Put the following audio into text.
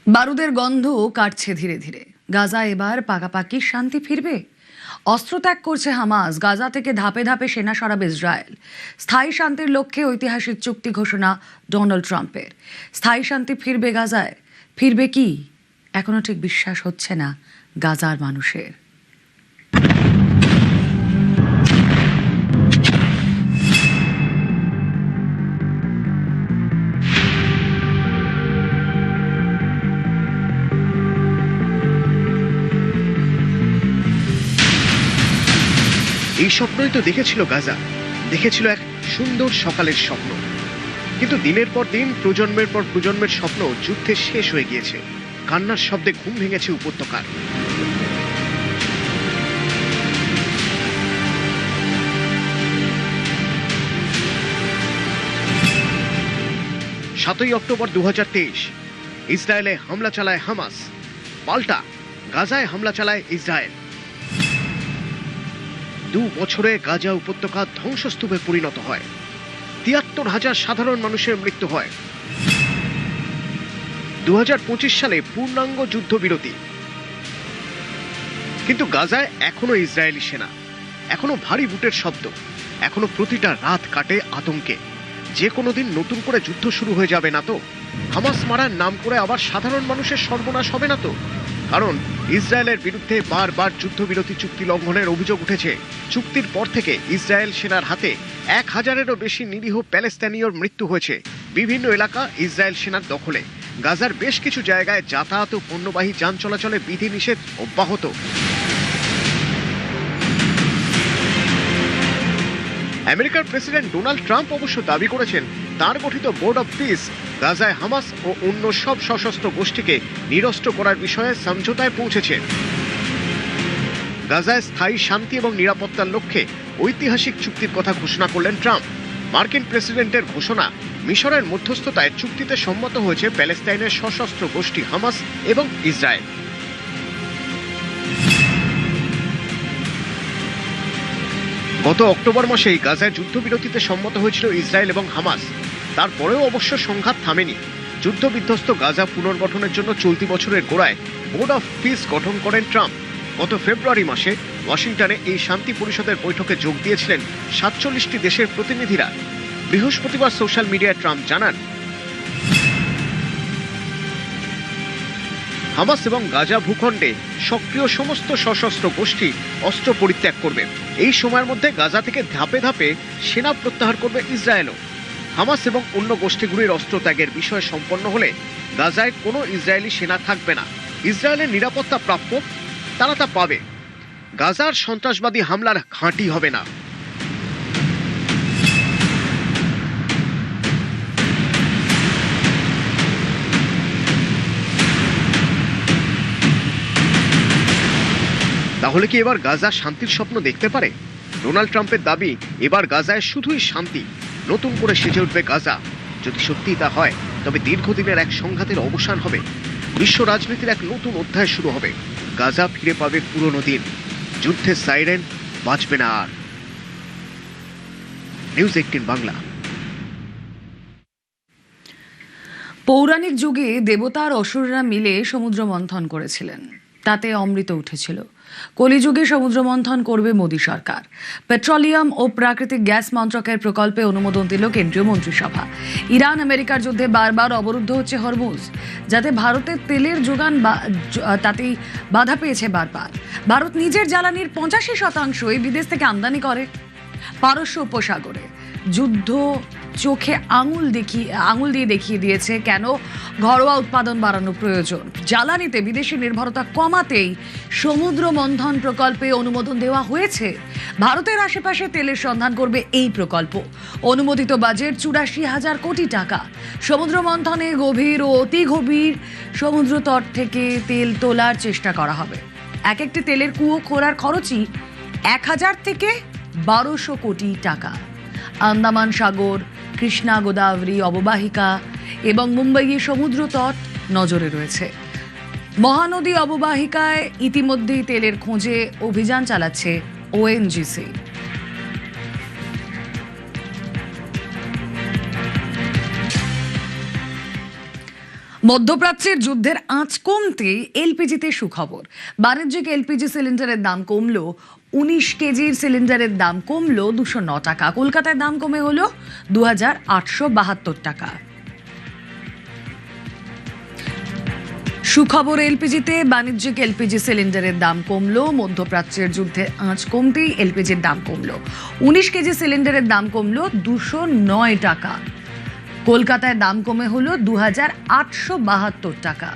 বারুদের গন্ধ কাটছে ধীরে ধীরে। গাজা এবার পাকাপাকি শান্তি ফিরবে। অস্ত্র ত্যাগ করছে হামাস, গাজা থেকে ধাপে ধাপে সেনা সরাবে ইসরায়েল। স্থায়ী শান্তির লক্ষ্যে ঐতিহাসিক চুক্তি ঘোষণা ডোনাল্ড ট্রাম্পের। স্থায়ী শান্তি ফিরবে গাজায়, ফিরবে কি এখনো ঠিক বিশ্বাস হচ্ছে না গাজার মানুষের। এই স্বপ্নই তো দেখেছিল গাজা, দেখেছিল এক সুন্দর সকালের স্বপ্ন। কিন্তু দিনের পর দিন, প্রজন্মের পর প্রজন্মের স্বপ্ন যুদ্ধে শেষ হয়ে গিয়েছে। কান্নার শব্দে ঘুম ভেঙেছে উপত্যকার। সাতই অক্টোবর 2023 ইসরায়েলে হামলা চালায় হামাস, পাল্টা গাজায় হামলা চালায় ইসরায়েল। 2 বছরে গাজা উপত্যকা ধ্বংসস্তূপে পরিণত হয়। ৭৩,০০০ সাধারণ মানুষের মৃত্যু হয়। 2025 সালে পূর্ণাঙ্গ যুদ্ধবিরতি। কিন্তু গাজায় এখনো ইসরায়েলি সেনা, এখনো ভারী বুটের শব্দ, এখনো প্রতিটা রাত কাটে আতঙ্কে। যে কোনো দিন নতুন করে যুদ্ধ শুরু হয়ে যাবে না তো? হামাস মারার নাম করে আবার সাধারণ মানুষের সর্বনাশ হবে না তো? কারণ ইসরায়েলের বিরুদ্ধে বারবার যুদ্ধবিরতি চুক্তি লঙ্ঘনের অভিযোগ উঠেছে। চুক্তির পর থেকে ইসরায়েল সেনার হাতে 1000-এরও বেশি নিরীহ প্যালেস্তানীয়র মৃত্যু হয়েছে। বিভিন্ন এলাকা ইসরায়েল সেনার দখলে। গাজার বেশ কিছু জায়গায় যাতায়াত ও পণ্যবাহী যান চলাচলে বিধিনিষেধ অব্যাহত। আমেরিকার প্রেসিডেন্ট ডোনাল্ড ট্রাম্প অবশ্য দাবি করেছেন তার গঠিত বোর্ড অব পিস গাজায় হামাস ও অন্য সব সশস্ত্র গোষ্ঠীকে নিরস্ত্র করার বিষয়ে সমঝোতায় পৌঁছেছে। গাজায় স্থায়ী শান্তি এবং নিরাপত্তার লক্ষ্যে ঐতিহাসিক চুক্তির কথা ঘোষণা করলেন ট্রাম্প। মার্কিন প্রেসিডেন্টের ঘোষণা, মিশরের মধ্যস্থতায় চুক্তিতে সম্মত হয়েছে প্যালেস্তাইনের সশস্ত্র গোষ্ঠী হামাস এবং ইসরায়েল। গত অক্টোবর মাসেই গাজায় যুদ্ধবিরতিতে সম্মত হয়েছিল ইসরায়েল এবং হামাস। তারপরেও অবশ্য সংঘাত থামেনি। যুদ্ধবিধ্বস্ত গাজা পুনর্গঠনের জন্য চলতি বছরের গোড়ায় বোর্ড অফ পিস গঠন করেন ট্রাম্প। গত ফেব্রুয়ারি মাসে ওয়াশিংটনে এই শান্তি পরিষদের বৈঠকে যোগ দিয়েছিলেন 47টি দেশের প্রতিনিধিরা। বৃহস্পতিবার সোশ্যাল মিডিয়ায় ট্রাম্প জানান, হামাস এবং গাজা ভূখণ্ডে সক্রিয় সমস্ত সশস্ত্র গোষ্ঠী অস্ত্র পরিত্যাগ করবে। এই সময়ের মধ্যে গাজা থেকে ধাপে ধাপে সেনা প্রত্যাহার করবে ইসরায়েলও। হামাস এবং অন্য গোষ্ঠীগুলির অস্ত্র ত্যাগের বিষয় সম্পন্ন হলে গাজায় কোনো ইসরায়েলি সেনা থাকবে না। ইসরায়েলের নিরাপত্তা প্রাপ্য, তারা তা পাবে। গাজার সন্ত্রাসবাদী হামলার ঘাঁটি হবে না। তাহলে কি এবার গাজা শান্তির স্বপ্ন দেখতে পারে? ডোনাল্ড ট্রাম্পের দাবি, এবার গাজায় শুধুই শান্তি, নতুন করে সেজে উঠবে গাজা। যদি সত্যিই তা হয়, তবে দীর্ঘদিনের এক সংঘাতের অবসান হবে। বিশ্ব রাজনীতির এক নতুন অধ্যায় শুরু হবে। গাজা ফিরে পাবে পুরনো দিন। যুদ্ধের সাইরেন বাজবে না আর। নিউজ 18 বাংলা। পৌরাণিক যুগে দেবতা আর অসুররা মিলে সমুদ্র মন্থন করেছিলেন, তাতে অমৃত উঠেছিল। কলিযুগে সমুদ্র মন্থন করবে মোদী সরকার। পেট্রোলিয়াম ও প্রাকৃতিক গ্যাস মন্ত্রকের প্রকল্পে অনুমোদন দিল কেন্দ্রীয় মন্ত্রিসভা। ইরান আমেরিকার যুদ্ধে বারবার অবরুদ্ধ হচ্ছে হরমুজ, যাতে ভারতের তেলের যোগান তাতেই বাধা পেয়েছে বারবার। ভারত নিজের জ্বালানির 85% বিদেশ থেকে আমদানি করে। পারস্য উপসাগরে যুদ্ধ চোখে আঙুল দিয়ে দেখিয়ে দিয়েছে কেন ঘরোয়া উৎপাদন বাড়ানো প্রয়োজন। জ্বালানিতে বিদেশি নির্ভরতা কমাতেই সমুদ্র মন্থন প্রকল্পে অনুমোদন দেওয়া হয়েছে। ভারতের আশেপাশে তেলের সন্ধান করবে এই প্রকল্প। অনুমোদিত বাজেট 84,000 কোটি টাকা। সমুদ্র মন্থনে গভীর ও অতি গভীর সমুদ্র তট থেকে তেল তোলার চেষ্টা করা হবে। এক একটি তেলের কুয়ো খোঁড়ার খরচই 1000 থেকে 1200 কোটি টাকা। আন্দামান সাগর, কৃষ্ণা গোদাবরী অববাহিকা এবং মুম্বাইয়ের সমুদ্র তট নজরে রয়েছে। মহানদী অববাহিকায় ইতিমধ্যেই তেলের খোঁজে অভিযান চালাচ্ছে ওএনজিসি। মধ্যপ্রাচ্যের যুদ্ধের আঁচ কমতে এলপিজিতে সুখবর। বাণিজ্যিক এলপিজি সিলিন্ডারের দাম কমলো, 19 কেজির সিলিন্ডারের দাম কমলো 209 টাকা। কলকাতায় দাম কমে হলো 2872 টাকা। সুখবর, এলপিজিতে বাণিজ্যিক এলপিজি সিলিন্ডারের দাম কমলো। মধ্যপ্রাচ্যের যুদ্ধের আঁচ কমতেই এলপিজির দাম কমলো। 19 কেজি সিলিন্ডারের দাম কমলো 209 টাকা। কলকাতায় দাম কমে হলো 2872 টাকা।